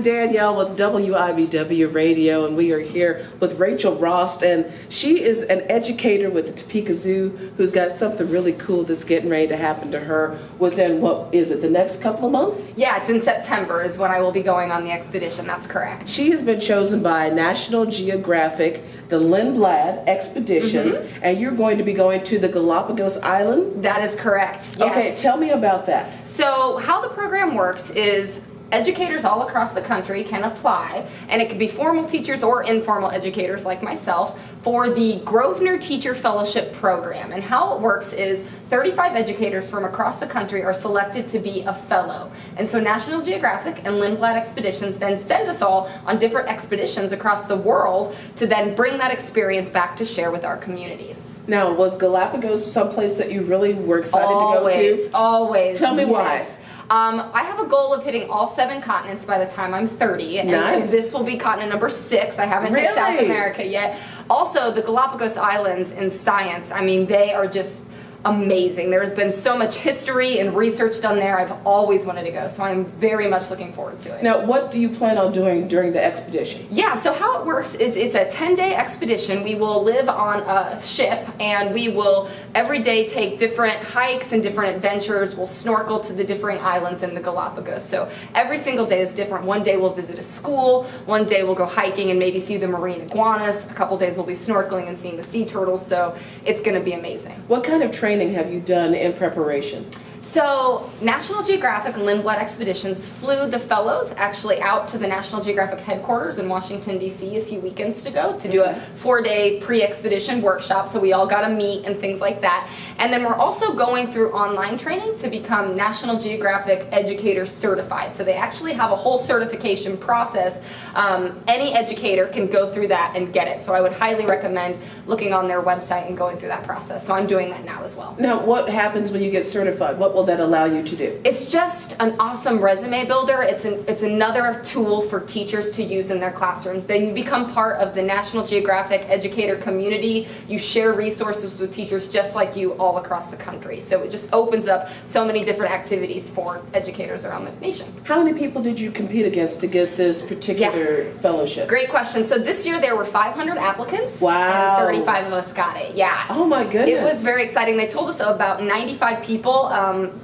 Danielle with WIBW Radio, and we are here with Rachael Rost, and she is an educator with the Topeka Zoo who's got something really cool that's getting ready to happen to her within, what is it, the next couple of months? Yeah, it's in September is when I will be going on the expedition. That's correct. She has been chosen by National Geographic, the Lindblad Expeditions, and you're going to be going to the Galapagos Islands? That is correct, yes. Okay, tell me about that. So how the program works is educators all across the country can apply, and it could be formal teachers or informal educators like myself, for the Grosvenor Teacher Fellowship program. And how it works is 35 educators from across the country are selected to be a fellow. And so National Geographic and Lindblad Expeditions then send us all on different expeditions across the world to then bring that experience back to share with our communities. Now, was Galapagos someplace that you really were excited to go to? Always. Tell me yes. why. I have a goal of hitting all 7 continents by the time I'm 30, and nice. so this will be continent number 6. I haven't hit South America yet. Also, the Galapagos Islands in science, I mean, they are just amazing. There's been so much history and research done there. I've always wanted to go, so I'm very much looking forward to it. Now, what do you plan on doing during the expedition? Yeah, so how it works is it's a 10-day expedition. We will live on a ship, and we will every day take different hikes and different adventures. We'll snorkel to the different islands in the Galapagos. So every single day is different. One day we'll visit a school. One day we'll go hiking and maybe see the marine iguanas. A couple days we'll be snorkeling and seeing the sea turtles. So it's going to be amazing. What kind of training have you done in preparation? So National Geographic and Lindblad Expeditions flew the fellows actually out to the National Geographic headquarters in Washington, D.C. a few weekends ago to do a 4-day pre-expedition workshop, so we all got to meet and things like that. And then we're also going through online training to become National Geographic Educator Certified. So they actually have a whole certification process. Any educator can go through that and get it. So I would highly recommend looking on their website and going through that process. So I'm doing that now as well. Now, what happens when you get certified? What will that allow you to do? It's just an awesome resume builder. It's another tool for teachers to use in their classrooms. Then you become part of the National Geographic educator community. You share resources with teachers just like you all across the country. So it just opens up so many different activities for educators around the nation. How many people did you compete against to get this particular fellowship? Great question. So this year there were 500 applicants. Wow. And 35 of us got it. Yeah. Oh my goodness. It was very exciting. They told us about 95 people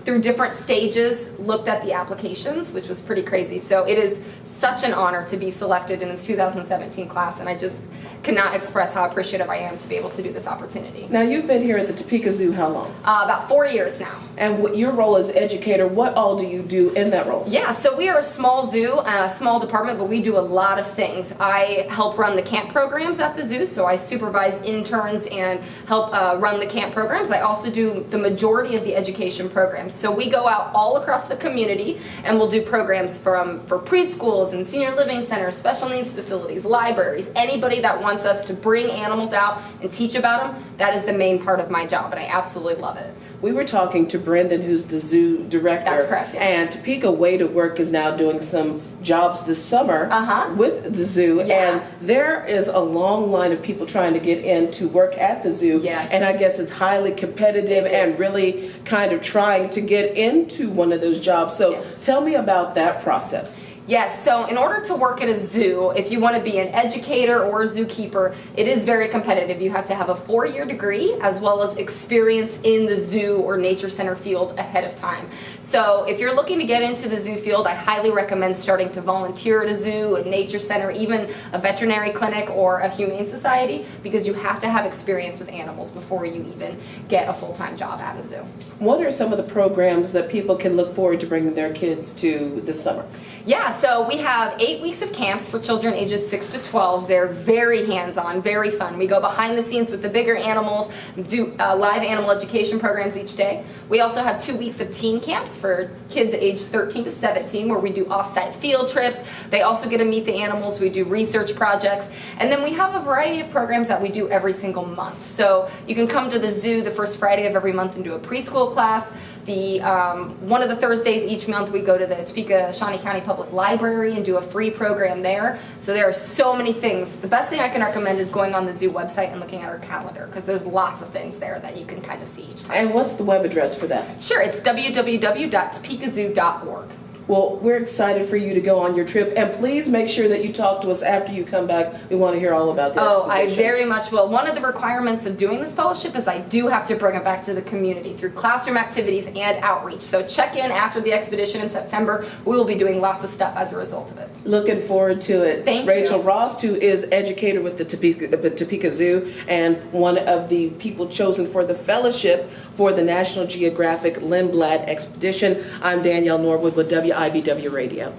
through different stages looked at the applications, which was pretty crazy. So it is such an honor to be selected in the 2017 class, and I just cannot express how appreciative I am to be able to do this opportunity. Now, you've been here at the Topeka Zoo how long? About 4 years now. And what your role as educator, what all do you do in that role? Yeah, so we are a small zoo, a small department, but we do a lot of things. I help run the camp programs at the zoo, so I supervise interns and help run the camp programs. I also do the majority of the education programs. So we go out all across the community and we'll do programs for preschools and senior living centers, special needs facilities, libraries, anybody that wants us to bring animals out and teach about them. That is the main part of my job, and I absolutely love it. We were talking to Brendan, who's the zoo director. That's correct, yeah. And Topeka Way to Work is now doing some jobs this summer with the zoo. Yeah. And there is a long line of people trying to get in to work at the zoo. Yes. And I guess it's highly competitive and really kind of trying to get into one of those jobs. So tell me about that process. Yes, so in order to work at a zoo, if you want to be an educator or a zookeeper, it is very competitive. You have to have a 4-year degree as well as experience in the zoo or nature center field ahead of time. So if you're looking to get into the zoo field, I highly recommend starting to volunteer at a zoo, a nature center, even a veterinary clinic or a humane society, because you have to have experience with animals before you even get a full-time job at a zoo. What are some of the programs that people can look forward to bringing their kids to this summer? Yeah, so we have 8 weeks of camps for children ages 6 to 12. They're very hands-on, very fun. We go behind the scenes with the bigger animals, do live animal education programs each day. We also have 2 weeks of teen camps for kids aged 13 to 17 where we do off-site field trips. They also get to meet the animals. We do research projects. And then we have a variety of programs that we do every single month. So you can come to the zoo the first Friday of every month and do a preschool class. One of the Thursdays each month we go to the Topeka Shawnee County Public Library and do a free program there. So there are so many things. The best thing I can recommend is going on the zoo website and looking at our calendar, because there's lots of things there that you can kind of see each time. And what's the web address for that? Sure, it's www.topekazoo.org. Well, we're excited for you to go on your trip, and please make sure that you talk to us after you come back. We want to hear all about that. Oh, I very much will. One of the requirements of doing this fellowship is I do have to bring it back to the community through classroom activities and outreach. So check in after the expedition in September. We will be doing lots of stuff as a result of it. Looking forward to it. Thank Rachael you. Rost, who is educator with the Topeka Zoo and one of the people chosen for the fellowship for the National Geographic Lindblad Expedition. I'm Danielle Norwood with WIBW Radio.